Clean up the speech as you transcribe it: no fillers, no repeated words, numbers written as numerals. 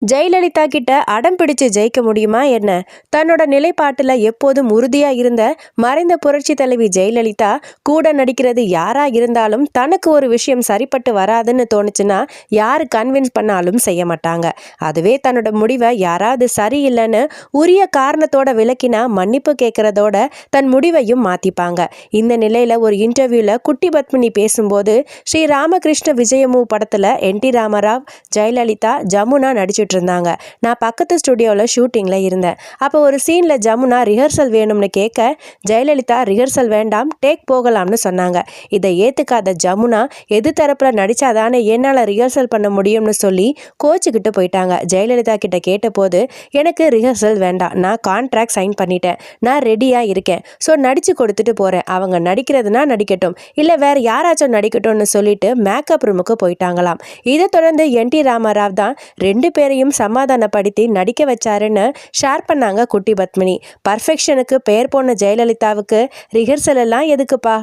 ஜெயலலிதா கிட்ட அடம் பிடிச்சு ஜெயிக்க முடியுமா என்ன? தன்னோட நிலைப்பாட்டுல எப்போதும் உறுதியா இருந்த மறைந்த புரட்சி தலைவி ஜெயலலிதா கூட நடிக்கிறது யாரா இருந்தாலும் தனக்கு ஒரு விஷயம் சரிப்பட்டு வராதுன்னு தோணுச்சுன்னா யாரு கன்வின்ஸ் பண்ணாலும் செய்ய மாட்டாங்க. அதுவே தன்னோட முடிவை யாராவது சரியில்லைன்னு உரிய காரணத்தோட விளக்கினா மன்னிப்பு கேட்கறதோட தன் முடிவையும் மாத்திப்பாங்க. இந்த நிலையில ஒரு இன்டர்வியூல குட்டி பத்மினி பேசும்போது ஸ்ரீ ராமகிருஷ்ண விஜயமு படத்துல என்.டி. ராமராவ், ஜெயலலிதா, ஜமுனா நடிச்சு இருந்தாங்க. நான் பக்கத்து ஸ்டுடியோல ஷூட்டிங்ல இருந்தேன். அப்போ ஒரு சீன்ல ஜமுனா ரிஹர்சல் வேணும்னு கேட்க ஜெயலலிதா ரிஹர்சல் வேண்டாம், டேக் போகலாம்னு சொன்னாங்க. இதை ஏத்துக்காத ஜமுனா எது தரப்புல நடிச்சாதானே என்னால ரிஹர்சல் பண்ண முடியும்னு சொல்லி கோச்சுக்கிட்டு போயிட்டாங்க. ஜெயலலிதா கிட்ட கேட்டபோது எனக்கு ரிஹர்சல் வேண்டாம், நான் கான்ட்ராக்ட் சைன் பண்ணிட்டேன், நான் ரெடியா இருக்கேன், ஸோ நடிச்சு கொடுத்துட்டு போறேன், அவங்க நடிக்கிறதுனா நடிக்கட்டும், இல்ல வேற யாராச்சும் நடிக்கட்டும்னு சொல்லிட்டு மேக்கப் ரூமுக்கு போயிட்டாங்களாம். இதை தொடர்ந்து என்.டி. ராமராவ் தான் ரெண்டு பேரையும் சமாதானப்படுத்தி நடிக்க வச்சாருன்னு ஷேர் பண்ணாங்க குட்டி பத்மினி. பர்ஃபெக்ஷனுக்கு பெயர் போன ஜெயலலிதாவுக்கு ரிஹர்சல் எல்லாம் எதுக்குப்பா?